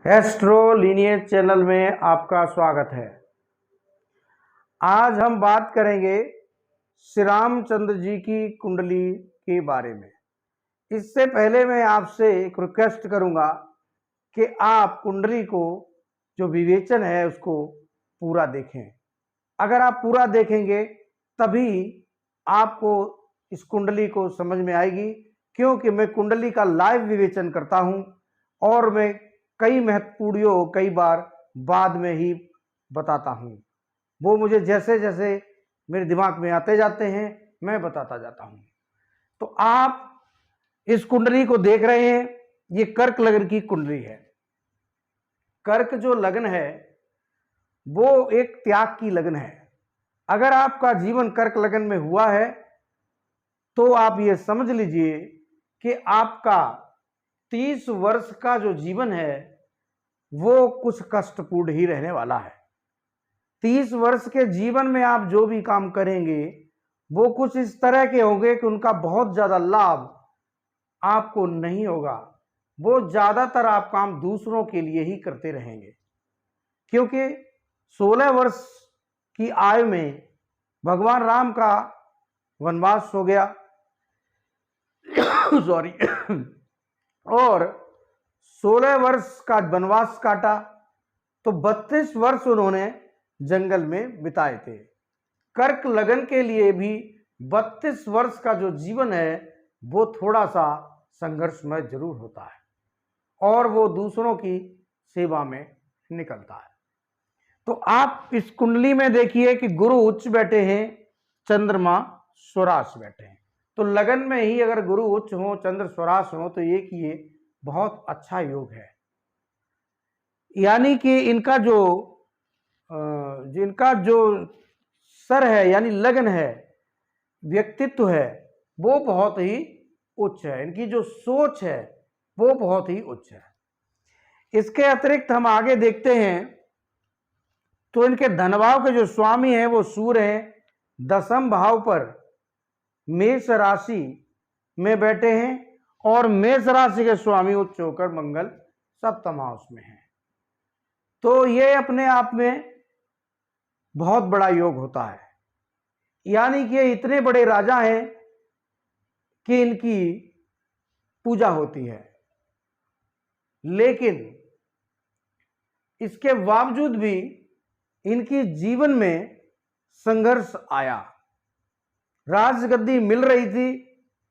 Astro lineage channel में आपका स्वागत है। आज हम बात करेंगे श्री रामचंद्र जी की कुंडली के बारे में। इससे पहले मैं आपसे एक रिक्वेस्ट करूंगा कि आप कुंडली को जो विवेचन है उसको पूरा देखें। अगर आप पूरा देखेंगे तभी आपको इस कुंडली को समझ में आएगी, क्योंकि मैं कुंडली का लाइव विवेचन करता हूं और मैं कई महत्वपूर्ण योग कई बार बाद में ही बताता हूं। वो मुझे जैसे जैसे मेरे दिमाग में आते जाते हैं मैं बताता जाता हूं। तो आप इस कुंडली को देख रहे हैं, ये कर्क लग्न की कुंडली है। कर्क जो लग्न है वो एक त्याग की लग्न है। अगर आपका जीवन कर्क लग्न में हुआ है तो आप ये समझ लीजिए कि आपका 30 वर्ष का जो जीवन है वो कुछ कष्टपूर्ण ही रहने वाला है। 30 वर्ष के जीवन में आप जो भी काम करेंगे वो कुछ इस तरह के होंगे कि उनका बहुत ज्यादा लाभ आपको नहीं होगा। वो ज्यादातर आप काम दूसरों के लिए ही करते रहेंगे, क्योंकि 16 वर्ष की आयु में भगवान राम का वनवास हो गया सॉरी और 16 वर्ष का वनवास काटा तो 32 वर्ष उन्होंने जंगल में बिताए थे। कर्क लगन के लिए भी 32 वर्ष का जो जीवन है वो थोड़ा सा संघर्षमय जरूर होता है और वो दूसरों की सेवा में निकलता है। तो आप इस कुंडली में देखिए कि गुरु उच्च बैठे हैं, चंद्रमा स्वराश बैठे हैं। तो लगन में ही अगर गुरु उच्च हो, चंद्र स्वराश हो तो ये बहुत अच्छा योग है। यानी कि इनका जो सर है यानी लगन है, व्यक्तित्व है वो बहुत ही उच्च है। इनकी जो सोच है वो बहुत ही उच्च है। इसके अतिरिक्त हम आगे देखते हैं तो इनके धनभाव के जो स्वामी हैं वो सूर्य हैं, 10वें भाव पर मेष राशि में बैठे हैं और मेष राशि के स्वामी उच्च होकर मंगल 7वें हाउस में है। तो ये अपने आप में बहुत बड़ा योग होता है। यानी कि इतने बड़े राजा हैं कि इनकी पूजा होती है, लेकिन इसके बावजूद भी इनकी जीवन में संघर्ष आया। राजगद्दी मिल रही थी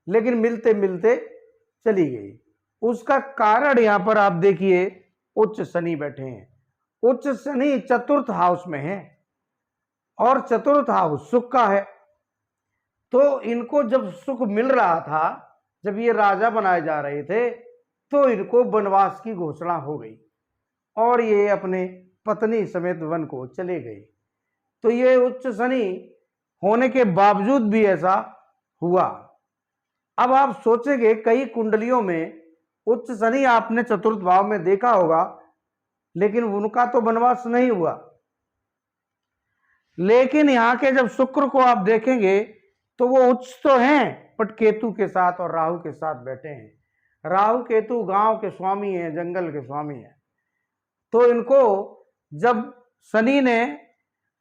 लेकिन मिलते मिलते चली गई। उसका कारण यहां पर आप देखिए, उच्च शनि बैठे हैं। उच्च शनि चतुर्थ हाउस में है और चतुर्थ हाउस सुख का है। तो इनको जब सुख मिल रहा था, जब ये राजा बनाए जा रहे थे, तो इनको वनवास की घोषणा हो गई और ये अपने पत्नी समेत वन को चले गए। तो ये उच्च शनि होने के बावजूद भी ऐसा हुआ। अब आप सोचेंगे कई कुंडलियों में उच्च शनि आपने चतुर्थ भाव में देखा होगा, लेकिन उनका तो वनवास नहीं हुआ। लेकिन यहां के जब शुक्र को आप देखेंगे तो वो उच्च तो हैं बट केतु के साथ और राहु के साथ बैठे हैं। राहु केतु गांव के स्वामी हैं, जंगल के स्वामी हैं। तो इनको जब शनि ने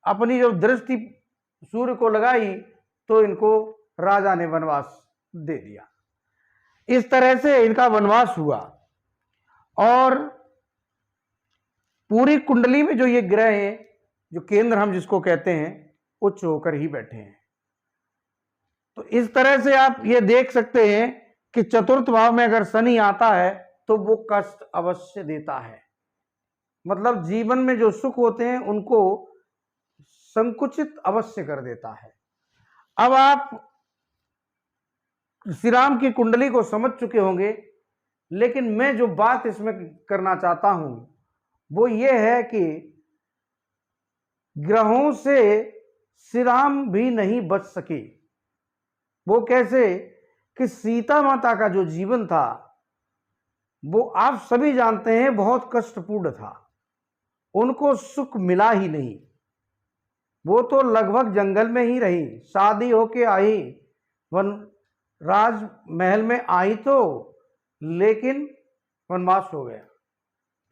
अपनी जो दृष्टि सूर्य को लगाई तो इनको राजा ने वनवास दे दिया। इस तरह से इनका वनवास हुआ। और पूरी कुंडली में जो ये ग्रह हैं, जो केंद्र हम जिसको कहते हैं, उच्च होकर ही बैठे हैं। तो इस तरह से आप ये देख सकते हैं कि चतुर्थ भाव में अगर शनि आता है तो वो कष्ट अवश्य देता है। मतलब जीवन में जो सुख होते हैं उनको संकुचित अवश्य कर देता है। अब आप श्री राम की कुंडली को समझ चुके होंगे, लेकिन मैं जो बात इसमें करना चाहता हूं वो ये है कि ग्रहों से श्री राम भी नहीं बच सके। वो कैसे कि सीता माता का जो जीवन था वो आप सभी जानते हैं बहुत कष्टपूर्ण था। उनको सुख मिला ही नहीं। वो तो लगभग जंगल में ही रही, शादी होके आई, वन राजमहल में आई तो, लेकिन वनवास हो गया।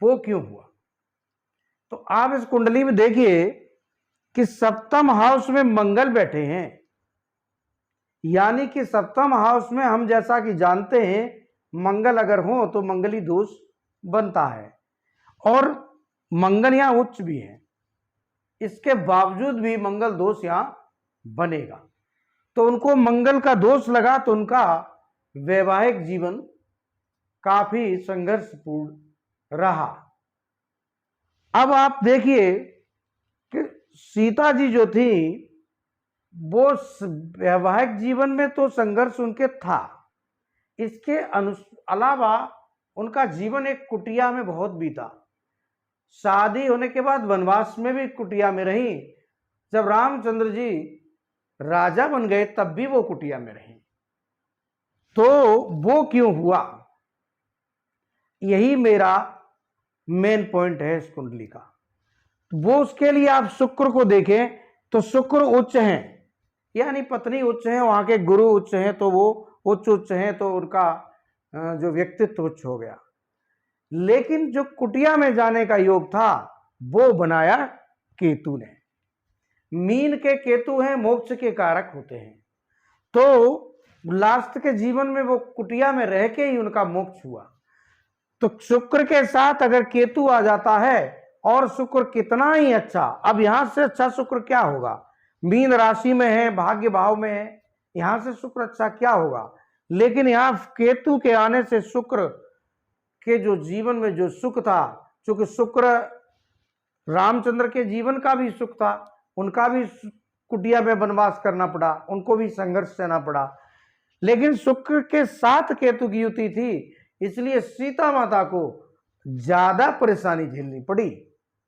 वो क्यों हुआ? तो आप इस कुंडली में देखिए कि सप्तम हाउस में मंगल बैठे हैं, यानी कि सप्तम हाउस में हम जैसा कि जानते हैं मंगल अगर हो तो मंगली दोष बनता है, और मंगल यहां उच्च भी है, इसके बावजूद भी मंगल दोष यहां बनेगा। तो उनको मंगल का दोष लगा तो उनका वैवाहिक जीवन काफी संघर्षपूर्ण रहा। अब आप देखिए कि सीता जी जो थी वो वैवाहिक जीवन में तो संघर्ष उनके था, इसके अलावा उनका जीवन एक कुटिया में बहुत बीता। शादी होने के बाद वनवास में भी कुटिया में रही, जब रामचंद्र जी राजा बन गए तब भी वो कुटिया में रही। तो वो क्यों हुआ, यही मेरा मेन पॉइंट है इस कुंडली का। वो उसके लिए आप शुक्र को देखें तो शुक्र उच्च हैं, यानी पत्नी उच्च है, वहां के गुरु उच्च हैं, तो वो उच्च हैं, तो उनका जो व्यक्तित्व उच्च हो गया। लेकिन जो कुटिया में जाने का योग था वो बनाया केतु ने। मीन के केतु हैं, मोक्ष के कारक होते हैं, तो लास्ट के जीवन में वो कुटिया में रह के ही उनका मोक्ष हुआ। तो शुक्र के साथ अगर केतु आ जाता है, और शुक्र कितना ही अच्छा, अब यहां से अच्छा शुक्र क्या होगा, मीन राशि में है, भाग्य भाव में है, यहां से शुक्र अच्छा क्या होगा। लेकिन यहां केतु के आने से शुक्र के जो जीवन में जो सुख था, चूंकि शुक्र रामचंद्र के जीवन का भी सुख था, उनका भी कुटिया में वनवास करना पड़ा, उनको भी संघर्ष सहना पड़ा, लेकिन शुक्र के साथ केतु की युति थी, इसलिए सीता माता को ज्यादा परेशानी झेलनी पड़ी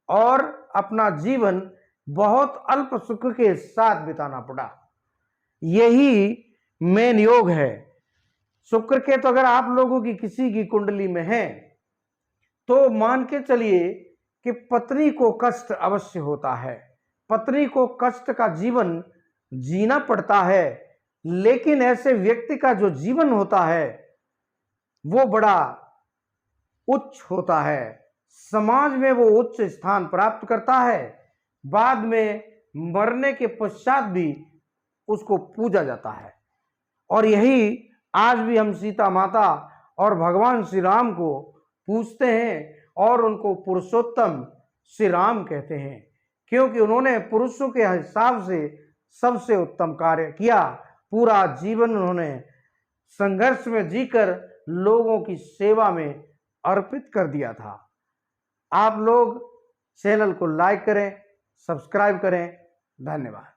और अपना जीवन बहुत अल्प सुख के साथ बिताना पड़ा। यही मेन योग है शुक्र के। तो अगर आप लोगों की किसी की कुंडली में है तो मान के चलिए कि पत्नी को कष्ट अवश्य होता है, पत्नी को कष्ट का जीवन जीना पड़ता है, लेकिन ऐसे व्यक्ति का जो जीवन होता है वो बड़ा उच्च होता है, समाज में वो उच्च स्थान प्राप्त करता है, बाद में मरने के पश्चात भी उसको पूजा जाता है। और यही आज भी हम सीता माता और भगवान श्री राम को पूजते हैं और उनको पुरुषोत्तम श्री राम कहते हैं, क्योंकि उन्होंने पुरुषों के हिसाब से सबसे उत्तम कार्य किया। पूरा जीवन उन्होंने संघर्ष में जीकर लोगों की सेवा में अर्पित कर दिया था। आप लोग चैनल को लाइक करें, सब्सक्राइब करें। धन्यवाद।